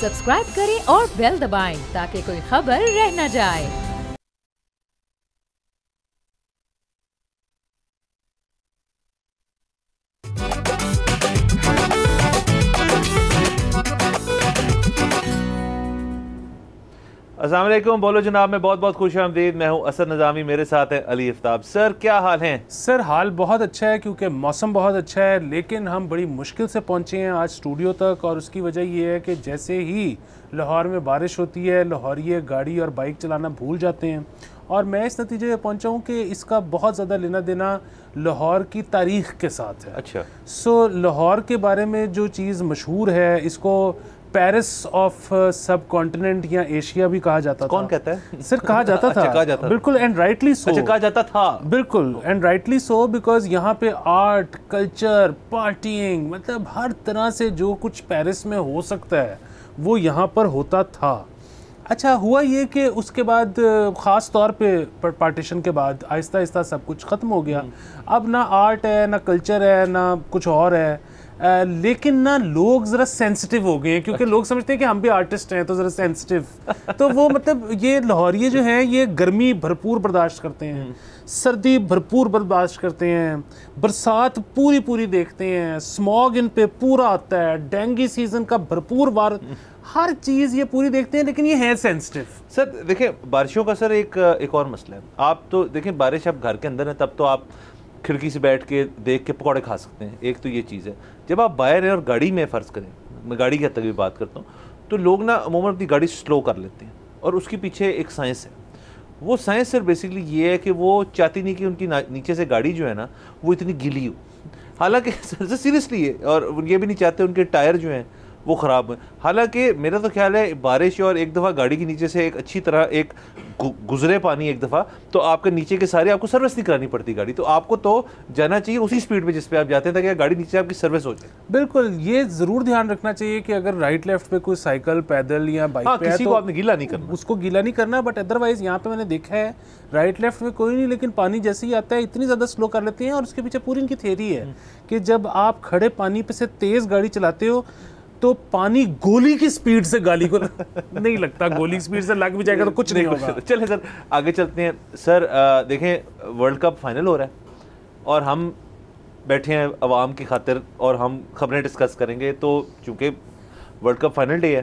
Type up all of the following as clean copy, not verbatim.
Subscribe करें और bell दबाएं ताकि कोई खबर रह न जाए। अस्सलाम वालेकुम, बोलो जनाब, मैं बहुत बहुत खुश आमदीद। मैं हूं असद नज़ामी, मेरे साथ है अली आफ्ताब। सर क्या हाल हैं? सर हाल बहुत अच्छा है क्योंकि मौसम बहुत अच्छा है, लेकिन हम बड़ी मुश्किल से पहुंचे हैं आज स्टूडियो तक, और उसकी वजह ये है कि जैसे ही लाहौर में बारिश होती है लाहौरिये गाड़ी और बाइक चलाना भूल जाते हैं, और मैं इस नतीजे पे पहुंचा हूँ कि इसका बहुत ज़्यादा लेना देना लाहौर की तारीख़ के साथ है। अच्छा, सो लाहौर के बारे में जो चीज़ मशहूर है, इसको पेरिस ऑफ सब कॉन्टिनेंट या एशिया भी कहा जाता था। कौन कहता है? सर कहा जाता था। अच्छा, कहा जाता बिल्कुल, एंड राइटली सो। अच्छा, कहा जाता था। बिल्कुल, एंड राइटली सो, बिकॉज यहाँ पे आर्ट, कल्चर, पार्टिंग, मतलब हर तरह से जो कुछ पेरिस में हो सकता है वो यहाँ पर होता था। अच्छा, हुआ ये कि उसके बाद ख़ास तौर पे पार्टीशन के बाद आहिस्ता आहिस्ता सब कुछ ख़त्म हो गया। अब ना आर्ट है, ना कल्चर है, ना कुछ और है। लेकिन ना लोग ज़रा सेंसिटिव हो गए हैं, क्योंकि लोग समझते हैं कि हम भी आर्टिस्ट हैं तो ज़रा सेंसिटिव। तो वो मतलब ये लाहौरिये जो हैं ये गर्मी भरपूर बर्दाश्त करते हैं, सर्दी भरपूर बर्दाश्त करते हैं, बरसात पूरी पूरी देखते हैं, स्मॉग इन पे पूरा आता है, डेंगू सीज़न का भरपूर बार, हर चीज़ ये पूरी देखते हैं, लेकिन ये है सेंसिटिव। सर देखिए, बारिशों का सर एक और मसला है। आप तो देखिए, बारिश आप घर के अंदर है तब तो आप खिड़की से बैठ के देख के पकौड़े खा सकते हैं, एक तो ये चीज़ है। जब आप बाहर हैं और गाड़ी में फ़र्ज़ करें, मैं गाड़ी की हद तक भी बात करता हूँ, तो लोग ना अमूमन अपनी गाड़ी स्लो कर लेते हैं, और उसके पीछे एक साइंस है। वो साइंस सर बेसिकली ये है कि वो चाहती नहीं कि उनकी नीचे से गाड़ी जो है ना वो इतनी गीली हो, हालांकि सीरियसली है, और ये भी नहीं चाहते उनके टायर जो हैं वो ख़राब है। हालांकि मेरा तो ख्याल है बारिश और एक दफ़ा गाड़ी के नीचे से एक अच्छी तरह एक गुजरे पानी एक दफ़ा, तो आपके नीचे के सारे आपको सर्विस नहीं करानी पड़ती गाड़ी, तो आपको तो जाना चाहिए उसी स्पीड में जिस पे आप जाते हैं, ताकि गाड़ी नीचे आपकी सर्विस हो जाए। बिल्कुल, ये ज़रूर ध्यान रखना चाहिए कि अगर राइट लेफ्ट पे कोई साइकिल, पैदल या बाइक पे किसी है, को आपने गीला नहीं करना, उसको गीला नहीं करना। बट अदरवाइज़ यहाँ पे मैंने देखा है राइट लेफ्ट में कोई नहीं, लेकिन पानी जैसे ही आता है इतनी ज़्यादा स्लो कर लेते हैं, और उसके पीछे पूरी इनकी थियरी है कि जब आप खड़े पानी पे से तेज़ गाड़ी चलाते हो तो पानी गोली की स्पीड से गाड़ी को नहीं लगता, गोली की स्पीड से लग भी जाएगा तो कुछ नहीं होगा। चले सर आगे चलते हैं। सर देखें, वर्ल्ड कप फाइनल हो रहा है और हम बैठे हैं अवाम की खातिर, और हम खबरें डिस्कस करेंगे। तो चूँकि वर्ल्ड कप फाइनल डे है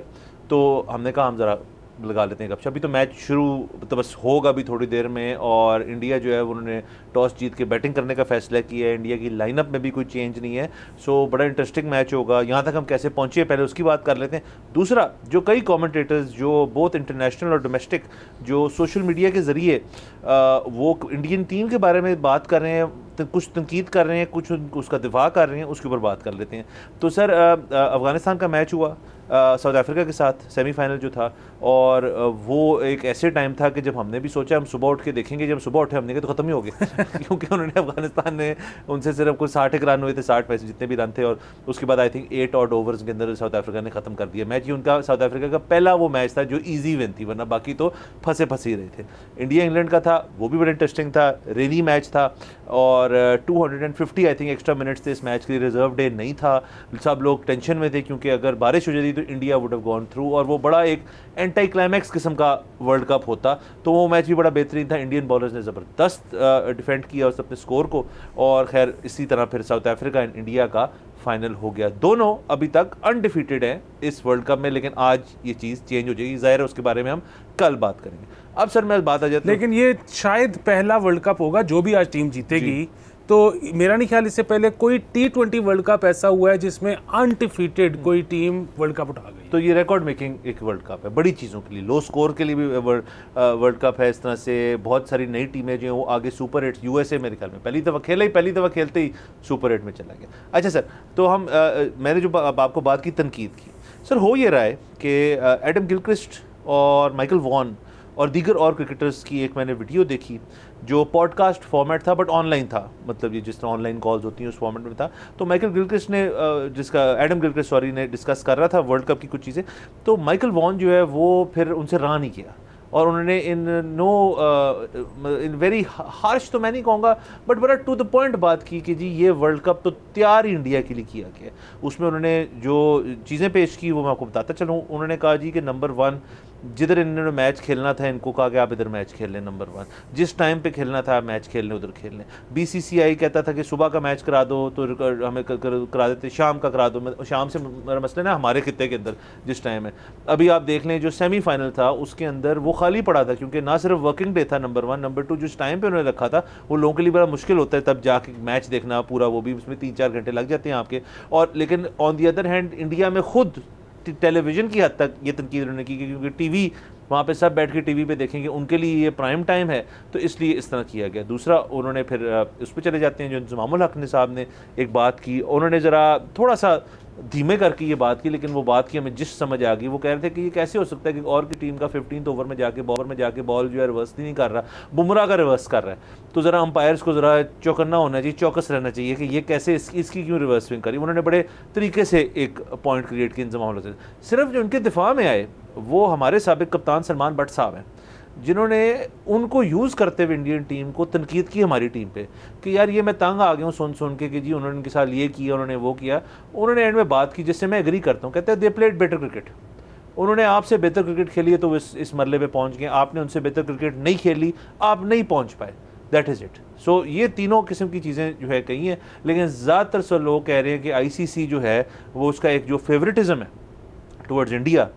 तो हमने कहा हम ज़रा लगा लेते हैं गपशप। अभी तो मैच शुरू तो बस होगा अभी थोड़ी देर में, और इंडिया जो है उन्होंने टॉस जीत के बैटिंग करने का फैसला किया है। इंडिया की लाइनअप में भी कोई चेंज नहीं है, सो बड़ा इंटरेस्टिंग मैच होगा। यहाँ तक हम कैसे पहुँचे पहले उसकी बात कर लेते हैं। दूसरा, जो कई कमेंटेटर्स जो बोथ इंटरनेशनल और डोमेस्टिक जो सोशल मीडिया के ज़रिए वो इंडियन टीम के बारे में बात कर रहे हैं, तो कुछ तनकीद कर रहे हैं, कुछ उसका दिफा कर रहे हैं, उसके ऊपर बात कर लेते हैं। तो सर अफ़गानिस्तान का मैच हुआ साउथ अफ्रीका के साथ, सेमीफाइनल जो था, और वो एक ऐसे टाइम था कि जब हमने भी सोचा हम सुबह उठ के देखेंगे, जब सुबह उठे हमने कहा तो ख़त्म ही हो गए क्योंकि उन्होंने अफगानिस्तान ने उनसे सिर्फ कुछ 60 रन हुए थे, 60 पैसे जितने भी रन थे, और उसके बाद आई थिंक 8 ऑड ओवर्स के अंदर साउथ अफ्रीका ने ख़त्म कर दिया मैच। ये उनका साउथ अफ्रीका का पहला वो मैच था जो ईजी विन थी, वरना बाकी तो फंसे ही रहे थे। इंडिया इंग्लैंड का था, वो भी बड़ा इंटरेस्टिंग था, रेनी मैच था, और 250 आई थिंक एक्स्ट्रा मिनट्स थे इस मैच के लिए, रिजर्व डे नहीं था, सब लोग टेंशन में थे क्योंकि अगर बारिश हो जाती तो India would have gone through, और वो बड़ा एक एंटी क्लाइमैक्स किस्म का वर्ल्ड कप होता। तो वो मैच भी बड़ा बेहतरीन था। इंडियन बॉलर्स ने ज़बरदस्त डिफेंड किया उस अपने स्कोर को, और खैर इसी तरह फिर साउथ अफ्रीका एंड इंडिया का फाइनल हो गया। दोनों अभी तक अनडिफीटेड हैं इस वर्ल्ड कप में, लेकिन आज ये चीज़ चेंज हो जाएगी, ज़ाहिर है उसके बारे में हम कल बात करेंगे। अब सर मैं बात आ जाती, लेकिन ये शायद पहला वर्ल्ड कप होगा जो भी आज टीम जीतेगी, तो मेरा नहीं ख्याल इससे पहले कोई T20 वर्ल्ड कप ऐसा हुआ है जिसमें अनडिफीटेड कोई टीम वर्ल्ड कप उठा गई। तो ये रिकॉर्ड मेकिंग एक वर्ल्ड कप है, बड़ी चीज़ों के लिए, लो स्कोर के लिए भी वर्ल्ड कप है। इस तरह से बहुत सारी नई टीमें जो हैं वो आगे सुपर 8, यूएसए मेरे ख्याल में पहली दफ़ा खेलते ही सुपर 8 में चला गया। अच्छा सर, तो हम मैंने जो आपको बात की तनकीद की, सर हो ये रहा है कि एडम गिलक्रिस्ट और माइकल वॉन और दीगर और क्रिकेटर्स की एक मैंने वीडियो देखी जो पॉडकास्ट फॉर्मेट था, बट ऑनलाइन था, मतलब ये जिस तरह ऑनलाइन कॉल्स होती हैं उस फॉर्मेट में था। तो माइकल गिलक्रिस्ट ने एडम गिलक्रिस्ट ने डिस्कस कर रहा था वर्ल्ड कप की कुछ चीज़ें, तो माइकल वॉन जो है वो फिर उनसे रहा नहीं किया, और उन्होंने इन वेरी हार्श तो मैं नहीं कहूँगा बट बड़ा टू द पॉइंट बात की कि जी ये वर्ल्ड कप तो तैयार ही इंडिया के लिए किया गया। उसमें उन्होंने जो चीज़ें पेश की वो मैं आपको बताता चलूँ। उन्होंने कहा जी कि नंबर 1 जिधर इन्होंने मैच खेलना था इनको कहा कि आप इधर मैच खेल लें, नंबर 1 जिस टाइम पे खेलना था मैच खेल लें उधर खेल लें। BCCI कहता था कि सुबह का मैच करा दो तो हमें करा देते, शाम का करा दो, शाम से मेरा मसला ना हमारे खित्ते के अंदर जिस टाइम है। अभी आप देख लें जो सेमीफाइनल था उसके अंदर वो खाली पड़ा था क्योंकि ना सिर्फ वर्किंग डे था नंबर 1, नंबर 2 जिस टाइम पे उन्होंने रखा था वो लोगों के लिए बड़ा मुश्किल होता है तब जाके मैच देखना पूरा, वो भी उसमें 3-4 घंटे लग जाते हैं आपके। और लेकिन on the other hand India में खुद टेलीविज़न की हद तक ये तनकीद उन्होंने की क्योंकि टीवी वहाँ पे सब बैठ के टीवी पे देखेंगे, उनके लिए ये प्राइम टाइम है तो इसलिए इस तरह किया गया। दूसरा उन्होंने फिर उस पर चले जाते हैं जो इंज़मामुल हक ने साहब ने एक बात की, उन्होंने ज़रा थोड़ा सा धीमे करके ये बात की लेकिन वो बात की हमें जिस समझ आ गई। वो कह रहे थे कि ये कैसे हो सकता है कि और की टीम का 15th ओवर में जाके बॉल जो है रिवर्स नहीं कर रहा, बुमराह का रिवर्स कर रहा है, तो ज़रा अंपायर्स को ज़रा चौकन्ना होना चाहिए, चौकस रहना चाहिए कि ये कैसे इसकी क्यों रिवर्स स्विंग करी। उन्होंने बड़े तरीके से एक पॉइंट क्रिएट किया इंज़मामुल से। सिर्फ जो उनके दिफा में आए वो हमारे साबिक कप्तान सलमान बट साहब हैं जिन्होंने उनको यूज़ करते हुए इंडियन टीम को तनकीद की हमारी टीम पे कि यार ये मैं तंग आ गया हूँ सुन के कि जी उन्होंने उनके साथ ये किया, उन्होंने वो किया। उन्होंने एंड में बात की जिससे मैं एग्री करता हूँ, कहते हैं दे प्लेड बेटर क्रिकेट। उन्होंने आपसे बेहतर क्रिकेट खेली है तो इस मरले पे पहुँच गए, आपने उनसे बेहतर क्रिकेट नहीं खेली, आप नहीं पहुँच पाए, दैट इज़ इट। सो ये तीनों किस्म की चीज़ें जो है कही हैं, लेकिन ज़्यादातर सब लोग कह रहे हैं कि ICC जो है वो उसका एक जो फेवरेटिज़म है टुवर्ड्स इंडिया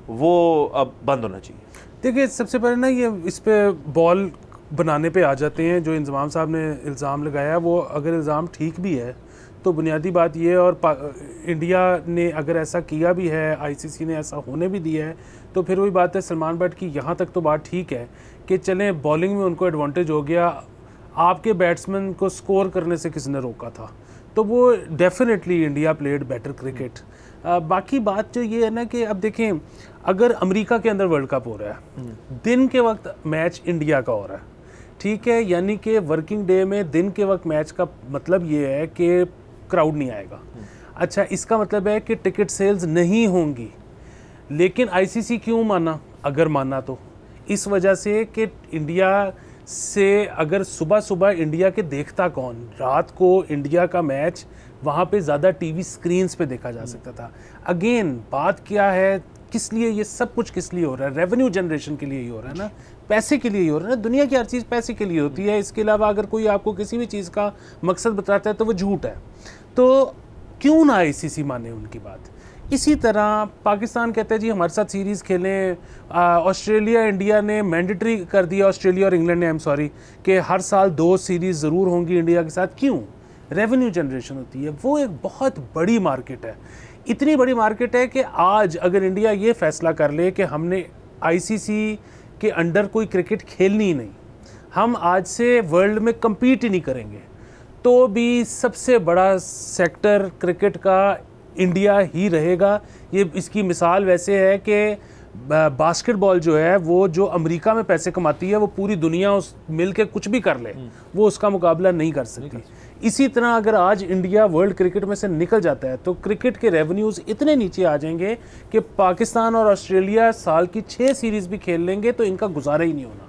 वो अब बंद होना चाहिए। देखिए सबसे पहले ना ये इस पे बॉल बनाने पे आ जाते हैं। जो इंज़माम साहब ने इल्ज़ाम लगाया वो अगर इल्ज़ाम ठीक भी है तो बुनियादी बात ये, और इंडिया ने अगर ऐसा किया भी है, ICC ने ऐसा होने भी दिया है, तो फिर वही बात है सलमान बट की। यहाँ तक तो बात ठीक है कि चलें बॉलिंग में उनको एडवांटेज हो गया, आपके बैट्समैन को स्कोर करने से किसने रोका था, तो वो definitely India played better cricket. बाकी बात जो ये है ना कि अब देखें अगर अमेरिका के अंदर वर्ल्ड कप हो रहा है, दिन के वक्त मैच इंडिया का हो रहा है, ठीक है, यानी कि वर्किंग डे में दिन के वक्त मैच का मतलब ये है कि क्राउड नहीं आएगा। अच्छा, इसका मतलब है कि टिकट सेल्स नहीं होंगी, लेकिन ICC क्यों माना? अगर माना तो इस वजह से कि इंडिया से अगर सुबह सुबह इंडिया के देखता कौन, रात को इंडिया का मैच वहाँ पे ज़्यादा टीवी स्क्रीन्स पे देखा जा सकता था। अगेन बात क्या है, किस लिए ये सब कुछ किस लिए हो रहा है? रेवेन्यू जनरेशन के लिए ही हो रहा है ना, पैसे के लिए ही हो रहा है ना। दुनिया की हर चीज़ पैसे के लिए होती है, इसके अलावा अगर कोई आपको किसी भी चीज़ का मकसद बताता है तो वो झूठ है। तो क्यों ना ICC माने उनकी बात। इसी तरह पाकिस्तान कहते हैं जी हमारे साथ सीरीज़ खेलें, ऑस्ट्रेलिया इंडिया ने मैंडेटरी कर दिया, ऑस्ट्रेलिया और इंग्लैंड ने, आई एम सॉरी, कि हर साल 2 सीरीज़ ज़रूर होंगी इंडिया के साथ। क्यों? रेवेन्यू जनरेशन होती है, वो एक बहुत बड़ी मार्केट है। इतनी बड़ी मार्केट है कि आज अगर इंडिया ये फैसला कर ले कि हमने ICC के अंडर कोई क्रिकेट खेलनी ही नहीं, हम आज से वर्ल्ड में कम्पीट ही नहीं करेंगे, तो भी सबसे बड़ा सेक्टर क्रिकेट का इंडिया ही रहेगा। ये इसकी मिसाल वैसे है कि बास्केटबॉल जो है वो जो अमेरिका में पैसे कमाती है वो पूरी दुनिया उस मिल के कुछ भी कर ले वो उसका मुकाबला नहीं कर सकती। इसी तरह अगर आज इंडिया वर्ल्ड क्रिकेट में से निकल जाता है तो क्रिकेट के रेवेन्यूज़ इतने नीचे आ जाएंगे कि पाकिस्तान और ऑस्ट्रेलिया साल की 6 सीरीज़ भी खेल लेंगे तो इनका गुजारा ही नहीं होना।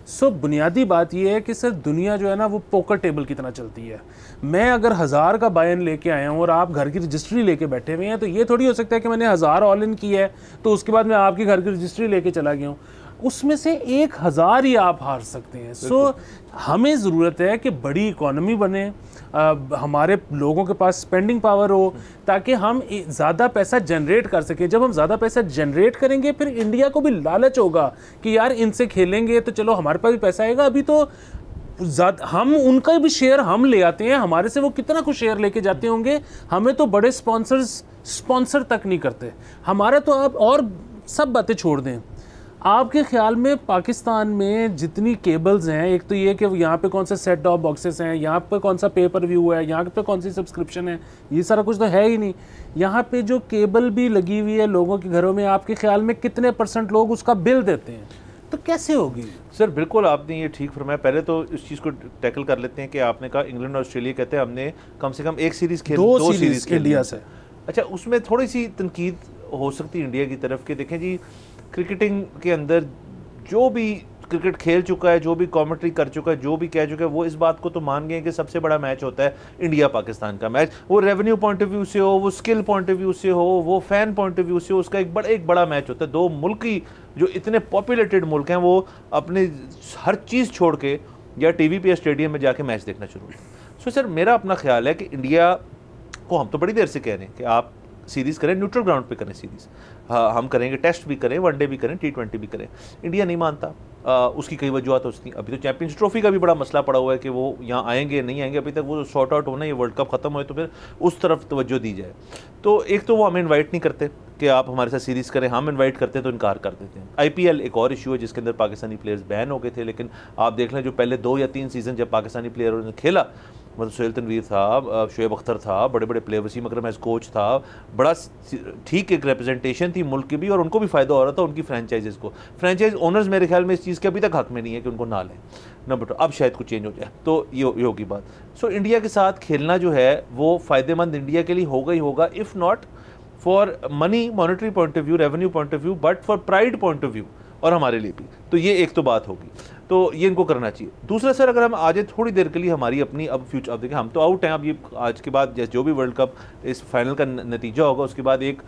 सो बुनियादी बात यह है कि सर दुनिया जो है ना वो पोकर टेबल की तरह चलती है। मैं अगर 1000 का बायन लेके आया हूँ और आप घर की रजिस्ट्री लेके बैठे हुए हैं तो ये थोड़ी हो सकता है कि मैंने 1000 ऑल इन की है तो उसके बाद मैं आपके घर की रजिस्ट्री लेके चला गया हूँ, उसमें से 1000 ही आप हार सकते हैं। सो हमें ज़रूरत है कि बड़ी इकोनॉमी बने, हमारे लोगों के पास स्पेंडिंग पावर हो ताकि हम ज़्यादा पैसा जनरेट कर सकें। जब हम ज़्यादा पैसा जनरेट करेंगे फिर इंडिया को भी लालच होगा कि यार इनसे खेलेंगे तो चलो हमारे पास भी पैसा आएगा। अभी तो हम उनका भी शेयर हम ले आते हैं, हमारे से वो कितना कुछ शेयर लेके जाते होंगे, हमें तो बड़े स्पॉन्सर तक नहीं करते हमारा। तो आप और सब बातें छोड़ दें, आपके ख्याल में पाकिस्तान में जितनी केबल्स हैं, एक तो ये कि यहाँ पे कौन से सेट टॉप बॉक्सेस हैं, यहाँ पे कौन सा पेपर व्यू है, यहाँ पे कौन सी सब्सक्रिप्शन है, ये सारा कुछ तो है ही नहीं। यहाँ पे जो केबल भी लगी हुई है लोगों के घरों में, आपके ख्याल में कितने % लोग उसका बिल देते हैं? तो कैसे होगी? सर बिल्कुल आपने ये ठीक फरमाया। पहले तो इस चीज़ को टैकल कर लेते हैं कि आपने कहा इंग्लैंड और ऑस्ट्रेलिया कहते हैं हमने कम से कम एक सीरीज़ खेल, 2 सीरीज़ इंडिया से। अच्छा, उसमें थोड़ी सी तनकीद हो सकती है इंडिया की तरफ के। देखें जी, क्रिकेटिंग के अंदर जो भी क्रिकेट खेल चुका है, जो भी कमेंट्री कर चुका है, जो भी कह चुका है, वो इस बात को तो मान गए कि सबसे बड़ा मैच होता है इंडिया पाकिस्तान का मैच। वो रेवेन्यू पॉइंट ऑफ व्यू से हो, वो स्किल पॉइंट ऑफ व्यू से हो, वो फैन पॉइंट ऑफ व्यू से हो, उसका एक बड़ा मैच होता है। दो मुल्क की जो इतने पॉपुलेटेड मुल्क हैं, वो अपने हर चीज़ छोड़ के या टीवी पे या स्टेडियम में जाके मैच देखना शुरू करें। सो सर, मेरा अपना ख्याल है कि इंडिया को हम तो बड़ी देर से कह रहे हैं कि आप सीरीज़ करें, न्यूट्रल ग्राउंड पे करें सीरीज़। हाँ, हम करेंगे, टेस्ट भी करें, वनडे भी करें, T20 भी करें। इंडिया नहीं मानता। उसकी कई वजूहत होती। अभी तो चैंपियंस ट्रॉफी का भी बड़ा मसला पड़ा हुआ है कि वो यहाँ आएंगे नहीं आएंगे, अभी तक वो सॉर्ट आउट होना, ये वर्ल्ड कप ख़त्म हुए तो फिर उस तरफ तवज्जो दी जाए। तो एक तो वो हमें इन्वाइट नहीं करते कि आप हमारे साथ सीरीज़ करें, हम इन्वाइट करते हैं तो इनकार कर देते हैं। IPL एक और इशू है जिसके अंदर पाकिस्तानी प्लेयर्स बैन हो गए थे, लेकिन आप देख लें जो पहले 2 या 3 सीज़न जब पाकिस्तानी प्लेयरों ने खेला, मतलब सुहेल तनवीर था, शोएब अख्तर था, बड़े बड़े प्लेयर, वसीम अकरम एज कोच था, बड़ा ठीक एक रिप्रेजेंटेशन थी मुल्क की भी, और उनको भी फ़ायदा हो रहा था उनकी फ्रेंचाइजेज़ को। फ्रेंचाइज ओनर्स मेरे ख्याल में इस चीज़ के अभी तक हक में नहीं है कि उनको ना लें। नंबर 2, अब शायद कुछ चेंज हो जाए, तो ये होगी बात। सो इंडिया के साथ खेलना जो है वो फ़ायदेमंद इंडिया के लिए होगा ही होगा, if not for money monetary point of view, revenue point of view, but for pride point of view, और हमारे लिए भी। तो ये एक तो बात होगी, तो ये इनको करना चाहिए। दूसरा सर, अगर हम आज थोड़ी देर के लिए हमारी अपनी अब फ्यूचर, अब देखिए हम तो आउट हैं, अब ये आज के बाद जो भी वर्ल्ड कप इस फाइनल का नतीजा होगा, उसके बाद एक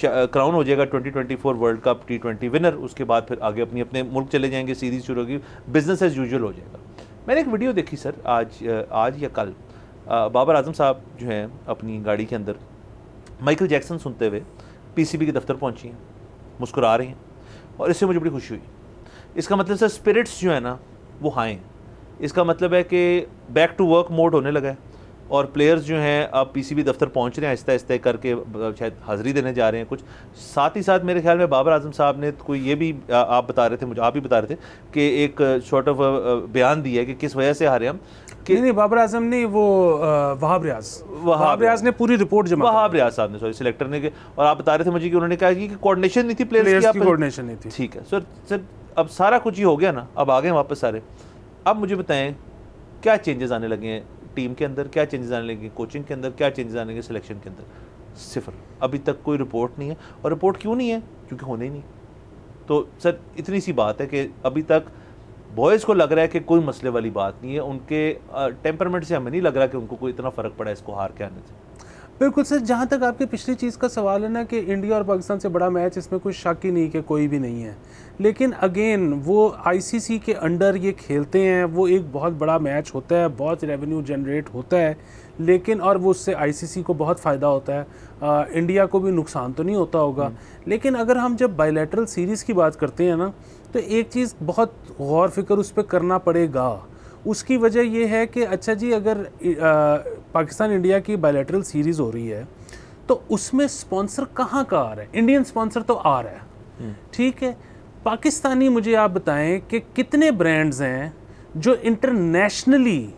क्राउन हो जाएगा 2024 वर्ल्ड कप T20 विनर। उसके बाद फिर आगे अपनी अपने मुल्क चले जाएंगे, सीरीज़ शुरू होगी, बिजनेस एज यूजुअल हो जाएगा। मैंने एक वीडियो देखी सर आज या कल, बाबर आजम साहब जो हैं अपनी गाड़ी के अंदर माइकल जैक्सन सुनते हुए PCB के दफ्तर पहुँची हैं, मुस्कुरा रही हैं, और इससे मुझे बड़ी खुशी हुई। इसका मतलब सर स्पिरिट्स जो है ना वो हाई हैं। इसका मतलब है कि बैक टू वर्क मोड होने लगा है, और प्लेयर्स जो हैं अब PCB दफ्तर पहुंच रहे हैं आहिस्ता आहिस्ता करके, शायद हाज़िरी देने जा रहे हैं कुछ। साथ ही साथ मेरे ख्याल में बाबर आजम साहब ने कोई ये भी आप बता रहे थे, मुझे आप ही बता रहे थे कि एक शॉर्ट ऑफ बयान दिया है कि किस वजह से हारे हम। नहीं, बाबर आजम नहीं, वो वहाब रियाज ने पूरी रिपोर्ट जमा, वहाब रियाज साहब ने, सॉरी, सिलेक्टर ने। और आप बता रहे थे मुझे कि उन्होंने कहा कि कोऑर्डिनेशन नहीं थी प्लेयर्स की, कोऑर्डिनेशन नहीं थी। ठीक है सर, अब सारा कुछ ही हो गया ना, अब आ गए वापस सारे। अब मुझे बताएं क्या चेंजेस आने लगे हैं टीम के अंदर, क्या चेंजेस आने लगे कोचिंग के अंदर, क्या चेंजेस आने लगे सिलेक्शन के अंदर? सिफर। अभी तक कोई रिपोर्ट नहीं है, और रिपोर्ट क्यों नहीं है? क्योंकि होने ही नहीं। तो सर इतनी सी बात है कि अभी तक बॉयज़ को लग रहा है कि कोई मसले वाली बात नहीं है, उनके टेम्परामेंट से हमें नहीं लग रहा कि उनको कोई इतना फ़र्क पड़ा है इसको हार के आने से। बिल्कुल सर, जहाँ तक आपकी पिछली चीज़ का सवाल है ना कि इंडिया और पाकिस्तान से बड़ा मैच, इसमें कोई शक ही नहीं कि कोई भी नहीं है। लेकिन अगेन वो ICC के अंडर ये खेलते हैं, वो एक बहुत बड़ा मैच होता है, बहुत रेवेन्यू जनरेट होता है, लेकिन और वो उससे ICC को बहुत फ़ायदा होता है, इंडिया को भी नुकसान तो नहीं होता होगा। लेकिन अगर हम जब बायलैटरल सीरीज़ की बात करते हैं ना, तो एक चीज़ बहुत गौर फिक्र उस पर करना पड़ेगा। उसकी वजह यह है कि अच्छा जी, अगर पाकिस्तान इंडिया की बायलैटरल सीरीज़ हो रही है तो उसमें स्पॉन्सर कहाँ का आ रहा है? इंडियन स्पॉन्सर तो आ रहा है, ठीक है। पाकिस्तानी, मुझे आप बताएं कि कितने ब्रांड्स हैं जो इंटरनेशनली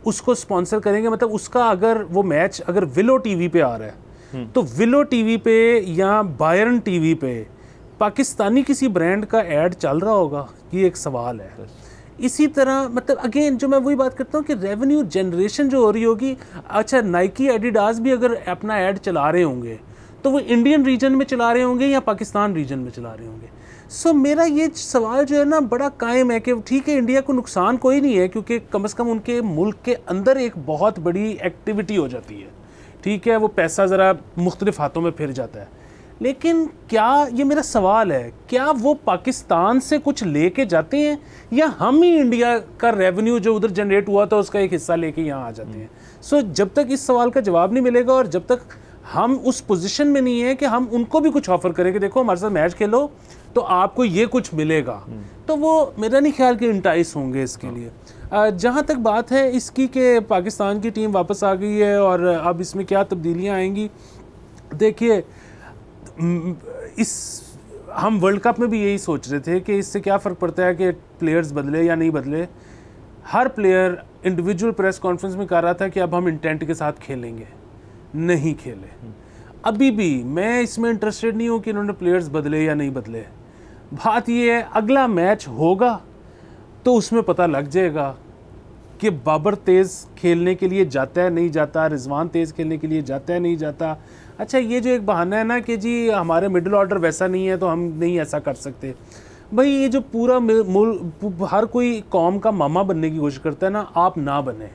उसको स्पॉन्सर करेंगे? मतलब उसका अगर वो मैच अगर विलो टीवी पे आ रहा है तो विलो टीवी पे या बायरन टीवी पे पाकिस्तानी किसी ब्रांड का ऐड चल रहा होगा? ये एक सवाल है। इसी तरह मतलब अगेन जो मैं वही बात करता हूँ कि रेवेन्यू जनरेशन जो हो रही होगी, अच्छा नाइकी एडिडास भी अगर अपना ऐड चला रहे होंगे तो वो इंडियन रीजन में चला रहे होंगे या पाकिस्तान रीजन में चला रहे होंगे? सो मेरा ये सवाल जो है ना बड़ा कायम है कि ठीक है, इंडिया को नुकसान कोई नहीं है क्योंकि कम से कम उनके मुल्क के अंदर एक बहुत बड़ी एक्टिविटी हो जाती है, ठीक है, वो पैसा ज़रा मुख्तलिफ हाथों में फिर जाता है। लेकिन क्या, ये मेरा सवाल है, क्या वो पाकिस्तान से कुछ लेके जाते हैं या हम ही इंडिया का रेवेन्यू जो उधर जनरेट हुआ था उसका एक हिस्सा लेके यहाँ आ जाते हैं? सो जब तक इस सवाल का जवाब नहीं मिलेगा और जब तक हम उस पोजीशन में नहीं है कि हम उनको भी कुछ ऑफर करें कि देखो हमारे साथ मैच खेलो तो आपको ये कुछ मिलेगा, तो वो मेरा नहीं ख्याल कि इंटाइस होंगे इसके लिए। जहाँ तक बात है इसकी कि पाकिस्तान की टीम वापस आ गई है और अब इसमें क्या तब्दीलियाँ आएंगी, देखिए हम वर्ल्ड कप में भी यही सोच रहे थे कि इससे क्या फ़र्क पड़ता है कि प्लेयर्स बदले या नहीं बदले। हर प्लेयर इंडिविजुअल प्रेस कॉन्फ्रेंस में कह रहा था कि अब हम इंटेंट के साथ खेलेंगे, नहीं खेले। अभी भी मैं इसमें इंटरेस्टेड नहीं हूँ कि इन्होंने प्लेयर्स बदले या नहीं बदले। बात ये है अगला मैच होगा तो उसमें पता लग जाएगा कि बाबर तेज़ खेलने के लिए जाता है नहीं जाता, रिजवान तेज़ खेलने के लिए जाता है नहीं जाता। अच्छा, ये जो एक बहाना है ना कि जी हमारे मिडिल ऑर्डर वैसा नहीं है तो हम नहीं ऐसा कर सकते, भाई ये जो पूरा हर कोई कौम का मामा बनने की कोशिश करता है ना, आप ना बने,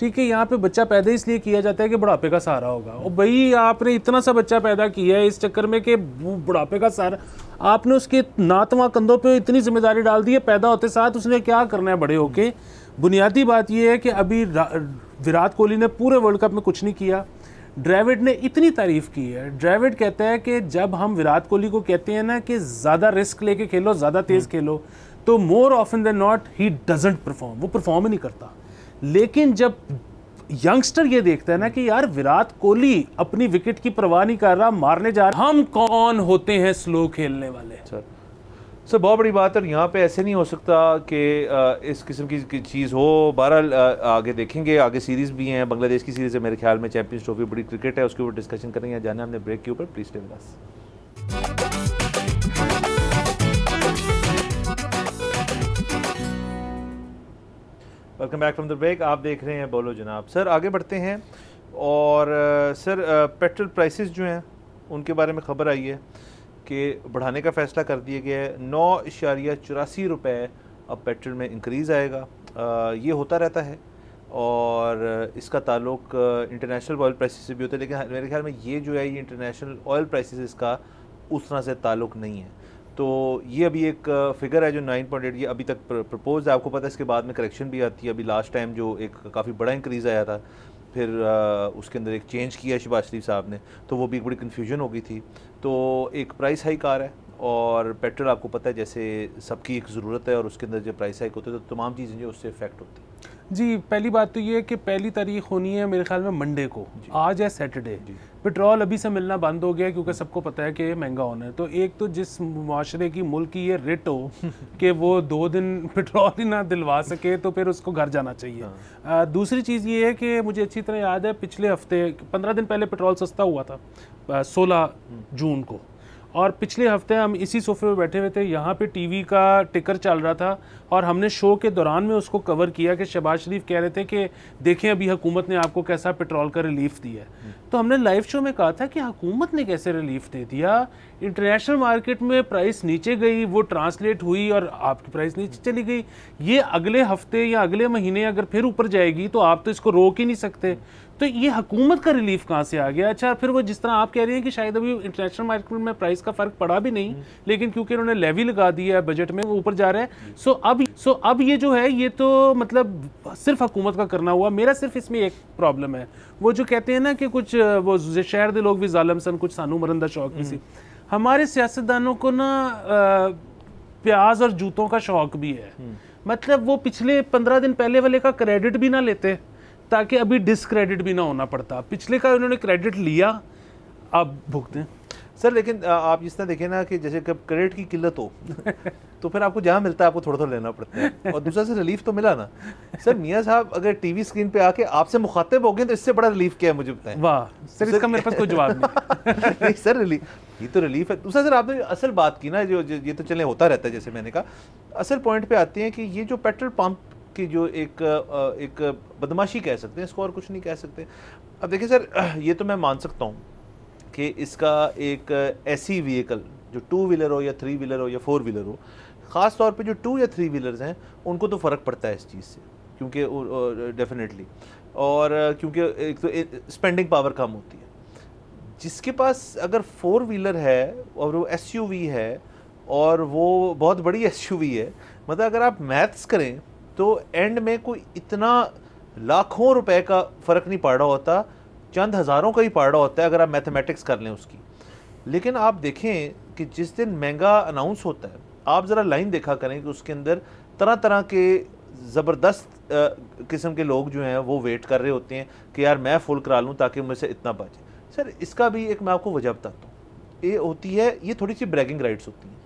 ठीक है। यहाँ पे बच्चा पैदा इसलिए किया जाता है कि बुढ़ापे का सहारा होगा, और भाई आपने इतना सा बच्चा पैदा किया है इस चक्कर में कि बुढ़ापे का सहारा, आपने उसके नातवा कंधों पे इतनी जिम्मेदारी डाल दी है, पैदा होते साथ उसने क्या करना है बड़े होके। बुनियादी बात यह है कि अभी विराट कोहली ने पूरे वर्ल्ड कप में कुछ नहीं किया, ड्रेविड ने इतनी तारीफ की है। ड्रेविड कहता है कि जब हम विराट कोहली को कहते हैं ना कि ज़्यादा रिस्क लेके खेलो, ज़्यादा तेज़ खेलो, तो more often than not he doesn't perform, वो परफॉर्म ही नहीं करता। लेकिन जब यंगस्टर ये देखता है ना कि यार विराट कोहली अपनी विकेट की परवाह नहीं कर रहा, मारने जा रहा, हम कौन होते हैं स्लो खेलने वाले। सर बहुत बड़ी बात है, यहाँ पे ऐसे नहीं हो सकता कि इस किस्म की चीज़ हो। बहरहाल आगे देखेंगे, आगे सीरीज़ भी हैं, बांग्लादेश की सीरीज़ है मेरे ख्याल में, चैंपियंस ट्रॉफी, बड़ी क्रिकेट है, उसके ऊपर डिस्कशन करेंगे। जाना हमने ब्रेक के ऊपर, please stay with us. Welcome back from the break. आप देख रहे हैं बोलो जनाब। सर आगे बढ़ते हैं, और सर पेट्रोल प्राइसेस जो हैं उनके बारे में ख़बर आई है कि बढ़ाने का फ़ैसला कर दिया गया है। 9.84 रुपये अब पेट्रोल में इंक्रीज़ आएगा। ये होता रहता है और इसका ताल्लुक इंटरनेशनल ऑयल प्राइसेस से भी होता है, लेकिन मेरे ख्याल में ये जो है ये इंटरनेशनल ऑयल प्राइसेस का उस तरह से ताल्लुक नहीं है। तो ये अभी एक फ़िगर है जो 9.8 ये अभी तक प्रपोज है। आपको पता है इसके बाद में करेक्शन भी आती है। अभी लास्ट टाइम जो एक काफ़ी बड़ा इंक्रीज़ आया था, फिर उसके अंदर एक चेंज किया शहबाज शरीफ साहब ने, तो वो भी एक बड़ी कन्फ्यूजन हो गई थी। तो एक प्राइस हाइक आ रहा है, और पेट्रोल आपको पता है जैसे सबकी एक ज़रूरत है, और उसके अंदर जब प्राइस हाइक होते हैं तो तमाम चीज़ें जो उससे इफेक्ट होती हैं। जी, पहली बात तो ये है कि पहली तारीख होनी है मेरे ख्याल में मंडे को, आज है सैटरडे। पेट्रोल अभी से मिलना बंद हो गया क्योंकि सबको पता है कि महंगा होना है। तो एक तो जिस माशरे की मुल्क की ये रेट हो कि वो 2 दिन पेट्रोल ही ना दिलवा सके तो फिर उसको घर जाना चाहिए। दूसरी चीज़ ये है कि मुझे अच्छी तरह याद है पिछले हफ्ते 15 दिन पहले पेट्रोल सस्ता हुआ था 16 जून को, और पिछले हफ्ते हम इसी सोफे पे बैठे हुए थे, यहाँ पे टीवी का टिकर चल रहा था और हमने शो के दौरान में उसको कवर किया कि शहबाज शरीफ कह रहे थे कि देखें अभी हुकूमत ने आपको कैसा पेट्रोल का रिलीफ दिया है। तो हमने लाइव शो में कहा था कि हुकूमत ने कैसे रिलीफ दे दिया, इंटरनेशनल मार्केट में प्राइस नीचे गई, वो ट्रांसलेट हुई और आपकी प्राइस नीचे चली गई। ये अगले हफ्ते या अगले महीने अगर फिर ऊपर जाएगी तो आप तो इसको रोक ही नहीं सकते। तो ये हुकूमत का रिलीफ कहाँ से आ गया? अच्छा, फिर वो जिस तरह आप कह रहे हैं कि शायद अभी इंटरनेशनल मार्केट में प्राइस का फ़र्क पड़ा भी नहीं, लेकिन क्योंकि उन्होंने लेवी लगा दिया है बजट में, वो ऊपर जा रहा है। सो अब ये जो है ये तो मतलब सिर्फ हुकूमत का करना हुआ। मेरा सिर्फ इसमें एक प्रॉब्लम है, वो जो कहते हैं ना कि कुछ वो शहर के लोग भी जालिम सन, कुछ सानू मरंदा शौक किसी। हमारे सियासतदानों को ना प्याज और जूतों का शौक भी है। मतलब वो पिछले 15 दिन पहले वाले का क्रेडिट भी ना लेते ताकि अभी डिसक्रेडिट भी ना होना पड़ता। पिछले का उन्होंने क्रेडिट लिया, अब भुगतें। सर लेकिन आप जिस तरह देखें ना कि जैसे कब क्रेडिट की किल्लत हो तो फिर आपको जहाँ मिलता है आपको थोड़ा थोड़ा लेना पड़ता है, और दूसरा से रिलीफ तो मिला ना। सर मियाँ साहब अगर टीवी स्क्रीन पे आके आपसे मुखातिब हो गए तो इससे बड़ा रिलीफ क्या है मुझे बताएं। वाह सर, इसका मेरे पास कोई जवाब नहीं। नहीं सर, रिलीफ ये तो रिलीफ है। दूसरा सर आपने असल बात की ना, जो ये तो चले होता रहता है, जैसे मैंने कहा असल पॉइंट पे आते हैं कि ये जो पेट्रोल पंप की जो एक बदमाशी कह सकते हैं, इसको और कुछ नहीं कह सकते। अब देखिए सर, ये तो मैं मान सकता हूँ कि इसका एक ऐसी व्हीकल जो 2 व्हीलर हो या 3 व्हीलर हो या 4 व्हीलर हो, ख़ास तौर पे जो 2 या 3 व्हीलर्स हैं उनको तो फ़र्क पड़ता है इस चीज़ से, क्योंकि डेफिनेटली, और क्योंकि एक तो स्पेंडिंग पावर कम होती है। जिसके पास अगर 4 व्हीलर है और वो SUV है और वो बहुत बड़ी SUV है, मतलब अगर आप मैथ्स करें तो एंड में कोई इतना लाखों रुपए का फ़र्क नहीं पड़ रहा होता, चंद हज़ारों का ही पड़ रहा होता है अगर आप मैथमेटिक्स कर लें उसकी। लेकिन आप देखें कि जिस दिन महंगा अनाउंस होता है, आप ज़रा लाइन देखा करें कि उसके अंदर तरह तरह के ज़बरदस्त किस्म के लोग जो हैं वो वेट कर रहे होते हैं कि यार मैं फुल करा लूँ ताकि मुझसे इतना बचे। सर इसका भी एक मैं आपको वजह बताता हूँ, ये होती है, ये थोड़ी सी ब्रैगिंग राइट्स होती हैं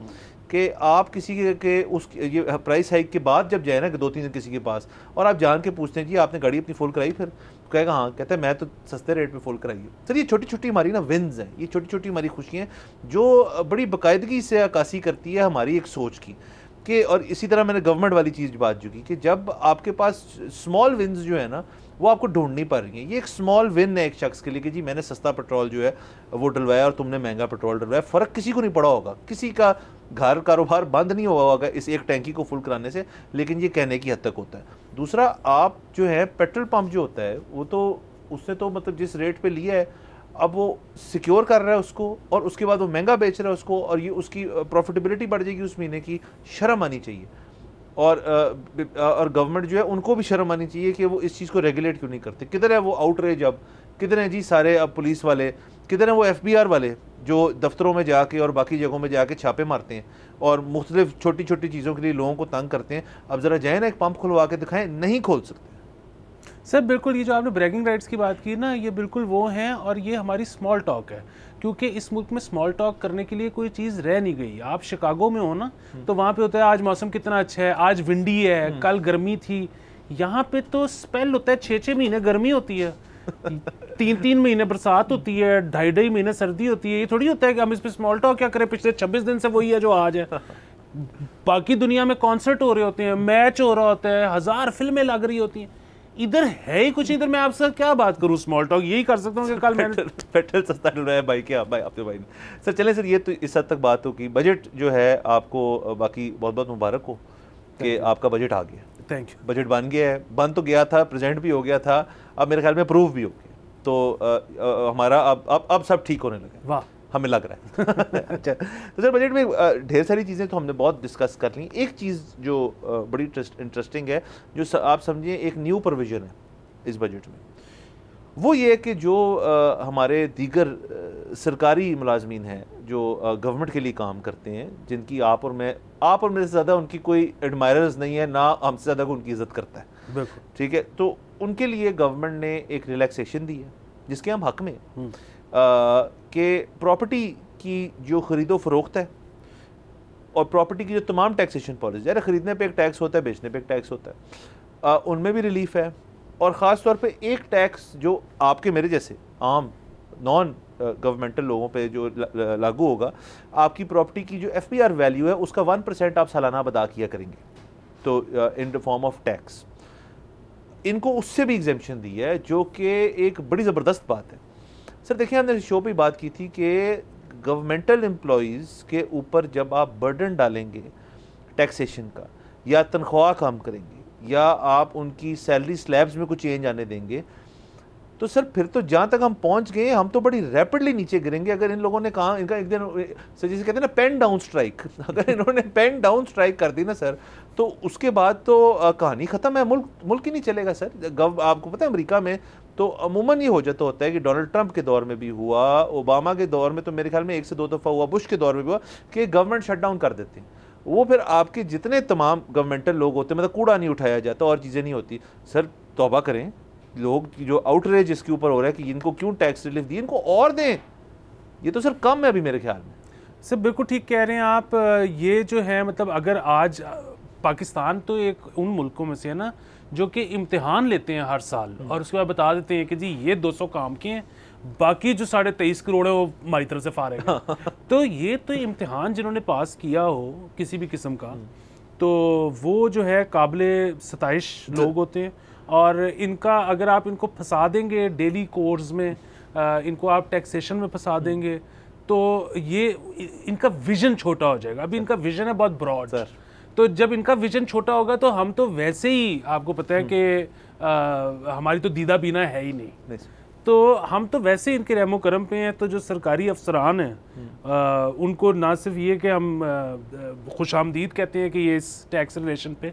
कि आप किसी के उस ये प्राइस हाइक के बाद जब जाए ना कि 2-3 दिन किसी के पास, और आप जान के पूछते हैं जी आपने गाड़ी अपनी फुल कराई, फिर कहेगा हाँ, कहता है मैं तो सस्ते रेट पे फुल कराई है। सर ये छोटी छोटी हमारी ना विन्स हैं, ये छोटी छोटी हमारी खुशियाँ जो बड़ी बाकायदगी से अक्कासी करती है हमारी एक सोच की कि, और इसी तरह मैंने गवर्नमेंट वाली चीज़ बात जो की कि जब आपके पास स्मॉल विन्स जो है ना वो आपको ढूंढनी पड़ रही है। ये एक स्मॉल विन है एक शख्स के लिए कि जी मैंने सस्ता पेट्रोल जो है वो डलवाया और तुमने महंगा पेट्रोल डलवाया, फ़र्क किसी को नहीं पड़ा होगा, किसी का घर कारोबार बंद नहीं हुआ होगा इस एक टैंकी को फुल कराने से, लेकिन ये कहने की हद तक होता है। दूसरा, आप जो है पेट्रोल पंप जो होता है वो तो उसने तो मतलब जिस रेट पे लिया है अब वो सिक्योर कर रहा है उसको, और उसके बाद वो महंगा बेच रहा है उसको, और ये उसकी प्रॉफिटेबिलिटी बढ़ जाएगी उस महीने की। शर्म आनी चाहिए। और गवर्नमेंट जो है उनको भी शर्म आनी चाहिए कि वो इस चीज़ को रेगुलेट क्यों नहीं करते। किधर है वो आउटरीच, अब किधर हैं जी सारे अब पुलिस वाले, किधर हैं वो FBI वाले जो दफ्तरों में जाके और बाकी जगहों में जाके छापे मारते हैं और मुख्तलिफ छोटी छोटी चीज़ों के लिए लोगों को तंग करते हैं। अब ज़रा जाए ना एक पंप खुलवा के दिखाएं, नहीं खोल सकते। सर बिल्कुल, ये जो आपने ब्रैगिंग राइट्स की बात की ना, ये बिल्कुल वो हैं, और ये हमारी स्मॉल टॉक है, क्योंकि इस मुल्क में स्मॉल टॉक करने के लिए कोई चीज़ रह नहीं गई। आप शिकागो में हो ना, तो वहाँ पे होता है आज मौसम कितना अच्छा है, आज विंडी है, कल गर्मी थी। यहाँ पे तो स्पेल होता है, 6-6 महीने गर्मी होती है, 3-3 महीने बरसात होती है, 2.5 महीने सर्दी होती है। ये थोड़ी होता है कि हम इस पे स्मॉल टॉक क्या करें, पिछले 26 दिन से वही है जो आज है। बाकी दुनिया में कॉन्सर्ट हो रहे होते हैं, मैच हो रहा होता है, 1000 फिल्में लग रही होती हैं। इधर है ही कुछ, इधर मैं आपसे क्या बात करूं, स्मॉल टॉक यही कर सकता हूं कि कल मैंने पेट्रोल सस्ता मिल रहा है भाई, क्या भाई आपके भाई ने। सर चलें सर, ये तो इस हद तक बात होगी। बजट जो है आपको बाकी बहुत बहुत मुबारक हो कि आपका बजट आ गया। Thank you. बजट बन गया है, बन तो गया था, प्रेजेंट भी हो गया था, अब मेरे ख्याल में अप्रूव भी हो गया, तो हमारा अब सब ठीक होने लगा। वाह, हमें लग रहा है। अच्छा, तो सर बजट में ढेर सारी चीज़ें तो हमने बहुत डिस्कस कर ली। एक चीज़ जो बड़ी इंटरेस्टिंग है, जो आप समझिए एक न्यू प्रोविज़न है इस बजट में, वो ये है कि जो हमारे दीगर सरकारी मुलाजमीन हैं जो गवर्नमेंट के लिए काम करते हैं, जिनकी आप और मेरे से ज़्यादा उनकी कोई एडमायरर्स नहीं है, ना हमसे ज़्यादा कोई उनकी इज़्ज़त करता है, बिल्कुल ठीक है, तो उनके लिए गवर्नमेंट ने एक रिलैक्सेशन दी है जिसके हम हक में हैं कि प्रॉपर्टी की जो ख़रीदो फ़रोख्त है और प्रॉपर्टी की जो तमाम टैक्सेशन पॉलिसी है, ख़रीदने पे एक टैक्स होता है, बेचने पे एक टैक्स होता है, उनमें भी रिलीफ है। और ख़ास तौर पे एक टैक्स जो आपके मेरे जैसे आम नॉन गवर्नमेंटल लोगों पे जो लागू होगा, आपकी प्रॉपर्टी की जो FBR वैल्यू है उसका 1% आप सालाना अदा किया करेंगे, तो in the form of tax. इनको उससे भी एग्जेम्पशन दी है, जो कि एक बड़ी ज़बरदस्त बात है। सर देखिए, हमने शो पे बात की थी कि गवर्नमेंटल एम्प्लॉइज़ के ऊपर जब आप बर्डन डालेंगे टैक्सेशन का, या तनख्वाह कम करेंगे, या आप उनकी सैलरी स्लैब्स में कुछ चेंज आने देंगे, तो सर फिर तो जहाँ तक हम पहुँच गए, हम तो बड़ी रैपिडली नीचे गिरेंगे। अगर इन लोगों ने कहा, इनका एक दिन सर जिसे कहते हैं ना पेन डाउन स्ट्राइक, अगर इन्होंने पेन डाउन स्ट्राइक कर दी ना सर, तो उसके बाद तो कहानी ख़त्म है, मुल्क ही नहीं चलेगा सर। आपको पता है अमेरिका में तो अमूमन ये हो जाता होता है कि डोनाल्ड ट्रंप के दौर में भी हुआ, ओबामा के दौर में तो मेरे ख्याल में 1 से 2 दफ़ा हुआ, बुश के दौर में भी हुआ कि गवर्नमेंट शट डाउन कर देते हैं। वो फिर आपके जितने तमाम गवर्नमेंटल लोग होते हैं, मतलब कूड़ा नहीं उठाया जाता और चीज़ें नहीं होती। सर तौबा करें, लोग जो आउटरेज इसके ऊपर हो रहा है कि इनको क्यों टैक्स रिलीफ दी, इनको और दें, ये तो सर कम है अभी मेरे ख्याल में। सर बिल्कुल ठीक कह रहे हैं आप। ये जो है मतलब अगर आज पाकिस्तान तो एक उन मुल्कों में से है ना जो कि इम्तिहान लेते हैं हर साल और उसके बाद बता देते हैं कि जी ये 200 काम के हैं, बाकी जो 23.5 करोड़ है वो हमारी तरफ से फारेग है। तो ये तो इम्तिहान जिन्होंने पास किया हो किसी भी किस्म का, तो वो जो है काबिले सताइश लोग होते हैं। और इनका अगर आप इनको फंसा देंगे डेली कोर्स में, इनको आप टैक्सेशन में फंसा देंगे, तो ये इनका विजन छोटा हो जाएगा। अभी इनका विजन है बहुत ब्रॉड सर, तो जब इनका विजन छोटा होगा तो हम तो वैसे ही आपको पता है कि हमारी तो दीदा बीना है ही नहीं, तो हम तो वैसे इनके रहमो करम पे हैं। तो जो सरकारी अफसरान हैं उनको ना सिर्फ ये कि हम खुशामदीद कहते हैं कि ये इस टैक्स रिलेशन पे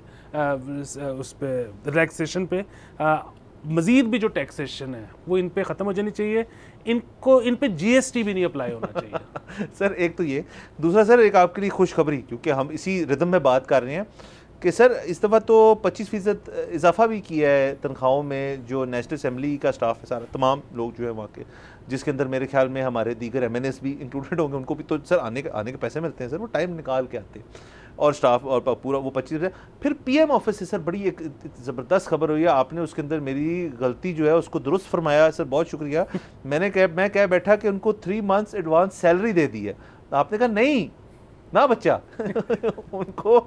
उस पे रिलैक्सेशन पे मज़ीद भी जो टैक्सेशन है वो इन पे ख़त्म हो जानी चाहिए। इनको इन पे GST भी नहीं अप्लाई होना चाहिए। सर एक तो ये, दूसरा सर एक आपके लिए खुशखबरी, क्योंकि हम इसी रिदम में बात कर रहे हैं कि सर इस दफ़ा तो 25% इजाफा भी किया है तनख्वाहों में। जो नेशनल असम्बली का स्टाफ है सारा, तमाम लोग जो है वहाँ के, जिसके अंदर मेरे ख्याल में हमारे दीगर MNS भी इंक्लूडेड होंगे, उनको भी तो सर आने के पैसे मिलते हैं सर, वो टाइम निकाल के आते हैं, और स्टाफ और पूरा वो 25%। फिर PM ऑफिस से सर बड़ी एक ज़बरदस्त खबर हुई है, आपने उसके अंदर मेरी गलती जो है उसको दुरुस्त फरमाया सर, बहुत शुक्रिया। मैं कह बैठा कि उनको 3 मंथ्स एडवांस सैलरी दे दी है, तो आपने कहा नहीं ना बच्चा उनको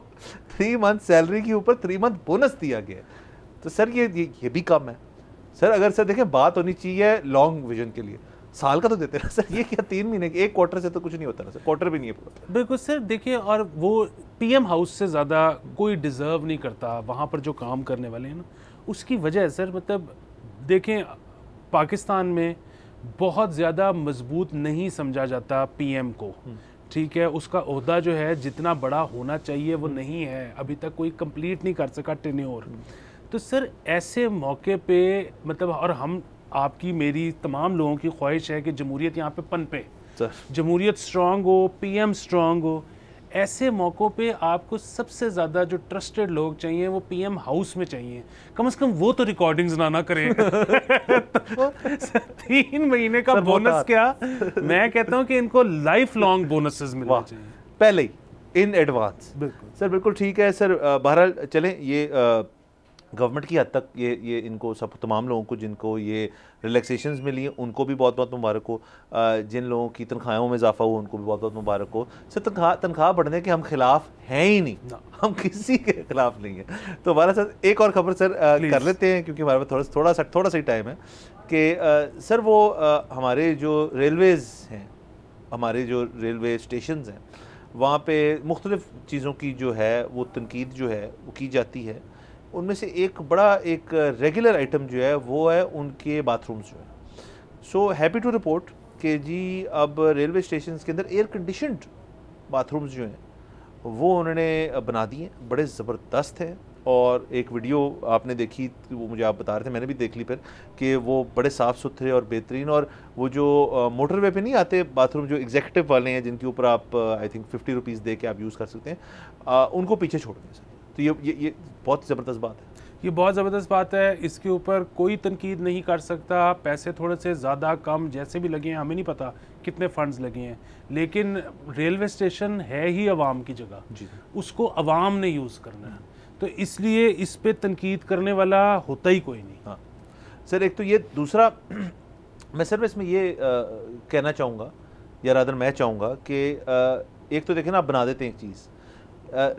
3 मंथ सैलरी के ऊपर 3 मंथ बोनस दिया गया। तो सर ये भी कम है सर। अगर सर देखें, बात होनी चाहिए लॉन्ग विजन के लिए। साल का तो देते ना सर, ये क्या 3 महीने, एक क्वार्टर से तो कुछ नहीं होता ना सर, क्वार्टर भी नहीं है पूरा। बिल्कुल सर, देखिए, और वो पीएम हाउस से ज़्यादा कोई डिज़र्व नहीं करता वहाँ पर जो काम करने वाले हैं ना, उसकी वजह है सर, मतलब देखें, पाकिस्तान में बहुत ज़्यादा मजबूत नहीं समझा जाता पीएम को, ठीक है, उसका ओहदा जो है जितना बड़ा होना चाहिए वो नहीं है, अभी तक कोई कंप्लीट नहीं कर सका टेन्योर। तो सर ऐसे मौके पे मतलब, और हम आपकी मेरी तमाम लोगों की ख्वाहिश है कि जमहूरियत यहाँ पे पनपे, जमहूरियत स्ट्रांग हो, पीएम स्ट्रांग हो। ऐसे मौक़ों पे आपको सबसे ज़्यादा जो ट्रस्टेड लोग चाहिए वो पीएम हाउस में चाहिए, कम से कम वो तो रिकॉर्डिंग्स ना करें। तो 3 महीने का बोनस क्या, मैं कहता हूँ कि इनको लाइफ लॉन्ग बोनसेस मिलने चाहिए पहले ही इन एडवांस। बिल्कुल सर, बिल्कुल ठीक है सर। बहरहाल चलें, ये गवर्नमेंट की हद तक ये इनको सब तमाम लोगों को जिनको ये रिलैक्सेशंस मिली हैं उनको भी बहुत बहुत मुबारक हो। जिन लोगों की तनख्वाहों में इजाफा हुआ उनको भी बहुत बहुत मुबारक हो। सर, तनख्वाह बढ़ने के हम खिलाफ हैं ही नहीं, हम किसी के खिलाफ नहीं हैं। तो हमारा सर एक और खबर सर कर लेते हैं, क्योंकि हमारे पास थोड़ा सा ही टाइम है कि सर वो हमारे जो रेलवेज़ हैं, हमारे जो रेलवे स्टेशन हैं, वहाँ पे मुख्तलिफ़ चीज़ों की जो है वो तनकीद जो है वो की जाती है। उनमें से एक रेगुलर आइटम जो है वो है उनके बाथरूम्स जो है। सो हैप्पी टू रिपोर्ट कि जी अब रेलवे स्टेशन के अंदर एयर कंडीशनड बाथरूम्स जो हैं वो उन्होंने बना दिए, बड़े ज़बरदस्त हैं। और एक वीडियो आपने देखी, वो मुझे आप बता रहे थे, मैंने भी देख ली फिर, कि वो बड़े साफ़ सुथरे और बेहतरीन। और वो जो मोटरवे पे नहीं आते बाथरूम जो एग्जीक्यूटिव वाले हैं जिनके ऊपर आप आई थिंक 50 रुपीज़ दे के आप यूज़ कर सकते हैं, उनको पीछे छोड़ दें सर। तो ये बहुत ज़बरदस्त बात है, ये बहुत ज़बरदस्त बात है, इसके ऊपर कोई तनकीद नहीं कर सकता। पैसे थोड़े से ज़्यादा कम जैसे भी लगे हैं, हमें नहीं पता कितने फ़ंड्स लगे हैं, लेकिन रेलवे स्टेशन है ही आवाम की जगह जी, उसको आवाम ने यूज़ करना है, तो इसलिए इस पे तनकीद करने वाला होता ही कोई नहीं। हाँ सर, एक तो ये, दूसरा मैं सिर्फ इसमें ये कहना चाहूँगा, या रादर मैं चाहूँगा कि एक तो देखें ना, आप बना देते हैं एक चीज़,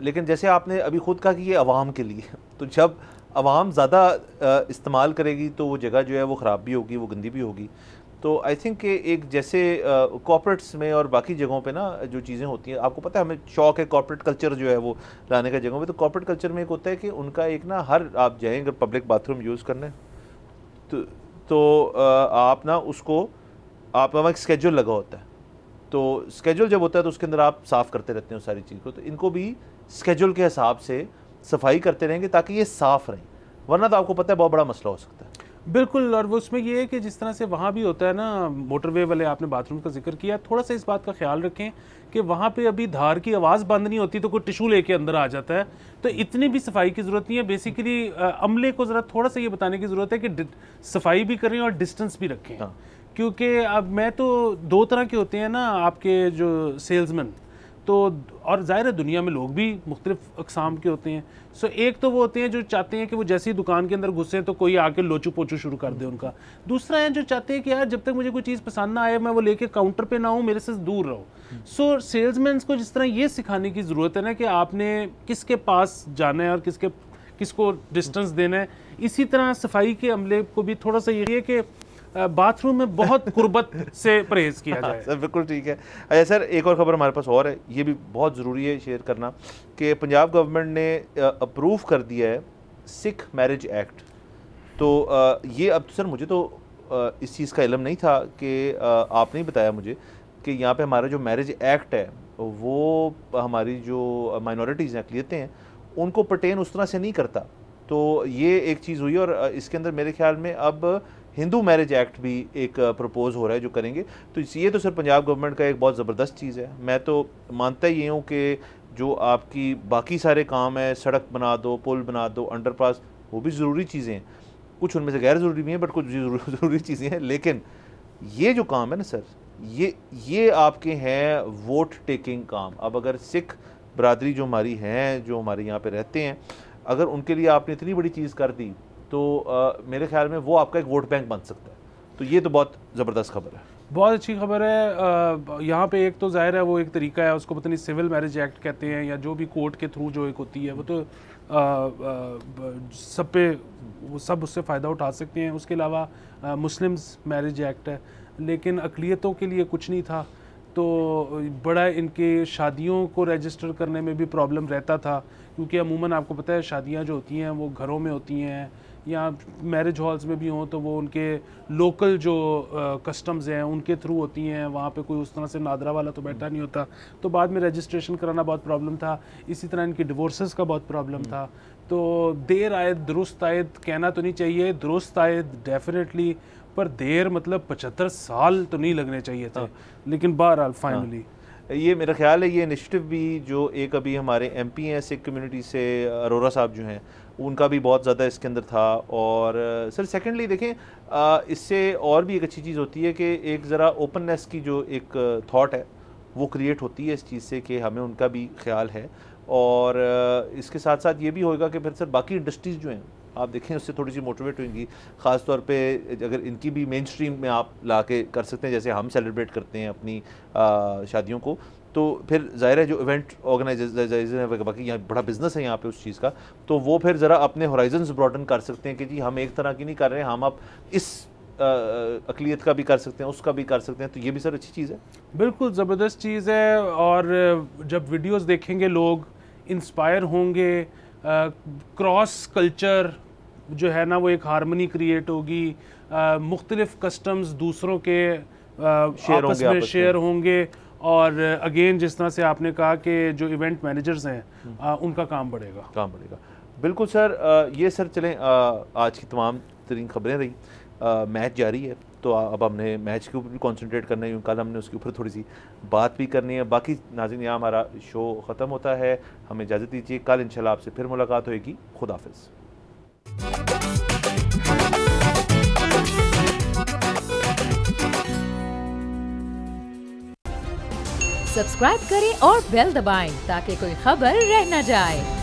लेकिन जैसे आपने अभी खुद कहा कि ये आवाम के लिए, तो जब आवाम ज़्यादा इस्तेमाल करेगी तो वो जगह जो है वो ख़राब भी होगी, वो गंदी भी होगी। तो आई थिंक कि एक जैसे कॉर्पोरेट्स में और बाकी जगहों पे ना जो चीज़ें होती हैं, आपको पता है हमें शौक़ है कॉर्पोरेट कल्चर जो है वो लाने का जगहों पे। तो कॉर्पोरेट कल्चर में एक होता है कि उनका एक ना, हर आप जाएँ अगर पब्लिक बाथरूम यूज़ करने तो आप ना उसको, आप वहाँ एक स्केड्यूल लगा होता है, तो स्केड्यूल जब होता है तो उसके अंदर आप साफ़ करते रहते हैं उस सारी चीज़ को। तो इनको भी स्केड्यूल के हिसाब से सफाई करते रहेंगे ताकि ये साफ़ रहें, वरना तो आपको पता है बहुत बड़ा मसला हो सकता है। बिल्कुल, और वो उसमें ये है कि जिस तरह से वहाँ भी होता है ना, मोटरवे वाले आपने बाथरूम का जिक्र किया, थोड़ा सा इस बात का ख्याल रखें कि वहाँ पे अभी धार की आवाज़ बंद नहीं होती तो कोई टिशू लेके अंदर आ जाता है, तो इतनी भी सफाई की ज़रूरत नहीं है। बेसिकली अमले को ज़रा थोड़ा सा ये बताने की ज़रूरत है कि सफाई भी करें और डिस्टेंस भी रखें। हाँ। क्योंकि अब मैं तो 2 तरह के होते हैं ना आपके जो सेल्समैन, तो और ज़ाहिर है दुनिया में लोग भी मुख्तलिफ अक़साम के होते हैं। सो एक तो वो होते हैं जो चाहते हैं कि वो जैसे ही दुकान के अंदर घुसे तो कोई आके लोचू पोचू शुरू कर दे उनका। दूसरा है जो चाहते हैं कि यार जब तक मुझे कोई चीज़ पसंद ना आए मैं वो लेके काउंटर पे ना हूँ, मेरे से दूर रहो। सो सेल्समैन को जिस तरह ये सिखाने की ज़रूरत है ना कि आपने किसके पास जाना है और किसको डिस्टेंस देना है, इसी तरह सफाई के अमले को भी थोड़ा सा ये है कि बाथरूम में बहुत कुर्बत से परहेज़ किया जाए। सर बिल्कुल ठीक है। अच्छा सर, एक और ख़बर हमारे पास और है, ये भी बहुत ज़रूरी है शेयर करना, कि पंजाब गवर्नमेंट ने अप्रूव कर दिया है सिख मैरिज एक्ट। तो ये अब सर मुझे तो इस चीज़ का इल्म नहीं था कि आपने ही बताया मुझे कि यहाँ पे हमारा जो मैरिज एक्ट है वो हमारी जो माइनॉरिटीज़ हैं, अक़लियतें हैं, उनको पर्टेन उस तरह से नहीं करता। तो ये एक चीज़ हुई, और इसके अंदर मेरे ख्याल में अब हिंदू मैरिज एक्ट भी एक प्रपोज हो रहा है जो करेंगे। तो ये तो सर पंजाब गवर्नमेंट का एक बहुत ज़बरदस्त चीज़ है। मैं तो मानता ही हूँ कि जो आपकी बाकी सारे काम है, सड़क बना दो, पुल बना दो, अंडरपास, वो भी ज़रूरी चीज़ें हैं, कुछ उनमें से गैर ज़रूरी भी हैं, बट कुछ ज़रूरी चीज़ें हैं। लेकिन ये जो काम है ना सर, ये आपके हैं वोट टेकिंग काम। अब अगर सिख बरादरी जो हमारी हैं, जो हमारे यहाँ पे रहते हैं, अगर उनके लिए आपने इतनी बड़ी चीज़ कर दी तो मेरे ख्याल में वो आपका एक वोट बैंक बन सकता है। तो ये तो बहुत ज़बरदस्त खबर है, बहुत अच्छी खबर है। यहाँ पे एक तो ज़ाहिर है वो एक तरीका है, उसको पता नहीं सिविल मैरिज एक्ट कहते हैं या जो भी कोर्ट के थ्रू जो एक होती है, वो तो सब उससे फ़ायदा उठा सकते हैं। उसके अलावा मुस्लिम्स मैरिज एक्ट है, लेकिन अक़लियतों के लिए कुछ नहीं था। तो बड़ा इनके शादियों को रजिस्टर करने में भी प्रॉब्लम रहता था, क्योंकि अमूमन आपको पता है शादियां जो होती हैं वो घरों में होती हैं या मैरिज हॉल्स में भी हों तो वो उनके लोकल जो कस्टम्स हैं उनके थ्रू होती हैं, वहाँ पे कोई उस तरह से नादरा वाला तो बैठा नहीं होता। तो बाद में रजिस्ट्रेशन कराना बहुत प्रॉब्लम था। इसी तरह इनकी डिवोर्सेस का बहुत प्रॉब्लम था। तो देर आयद दुरुस्त आयद कहना तो नहीं चाहिए, दुरुस्त आयद डेफिनेटली, पर देर मतलब 75 साल तो नहीं लगने चाहिए थे। लेकिन बहरहाल फाइनली ये मेरा ख्याल है ये इनिशिएटिव भी जो एक अभी हमारे एमपी हैं सिख कम्युनिटी से, अरोरा साहब जो हैं, उनका भी बहुत ज़्यादा इसके अंदर था। और सर सेकेंडली देखें, इससे और भी एक अच्छी चीज़ होती है कि एक ज़रा ओपननेस की जो एक थॉट है वो क्रिएट होती है इस चीज़ से कि हमें उनका भी ख्याल है। और इसके साथ साथ ये भी होएगा कि फिर सर बाकी इंडस्ट्रीज़ जो हैं आप देखें उससे थोड़ी सी मोटिवेट होंगी, ख़ास तौर पे अगर इनकी भी मेन स्ट्रीम में आप ला के कर सकते हैं, जैसे हम सेलिब्रेट करते हैं अपनी शादियों को, तो फिर ज़ाहिर है जो इवेंट ऑर्गेनाइजर है बाकी यहाँ बड़ा बिजनेस है यहाँ पे उस चीज़ का, तो वो फिर ज़रा अपने होराइजन्स ब्रॉडन कर सकते हैं कि जी हम एक तरह की नहीं कर रहे हैं, हम अब इस अक़लियत का भी कर सकते हैं, उसका भी कर सकते हैं। तो ये भी सर अच्छी चीज़ है, बिल्कुल ज़बरदस्त चीज़ है। और जब वीडियोस देखेंगे लोग इंस्पायर होंगे, क्रॉस कल्चर जो है ना वो एक हारमनी क्रिएट होगी, मुख्तलिफ कस्टम्स दूसरों के आपस में शेयर होंगे। और अगेन जिस तरह से आपने कहा कि जो इवेंट मैनेजर्स हैं उनका काम बढ़ेगा। बिल्कुल सर। ये सर चलें आज की तमाम तरीन खबरें रही। मैच जारी है तो अब हमने मैच के ऊपर भी कॉन्सेंट्रेट करना है, कल हमने उसके ऊपर थोड़ी सी बात भी करनी है। बाकी नाज़रीन यहाँ हमारा शो ख़त्म होता है, हमें इजाज़त दीजिए, कल इंशाल्लाह आपसे फिर मुलाकात होगी। खुदा हाफ़िज़। सब्सक्राइब करें और बेल दबाएं ताकि कोई खबर रह न जाए।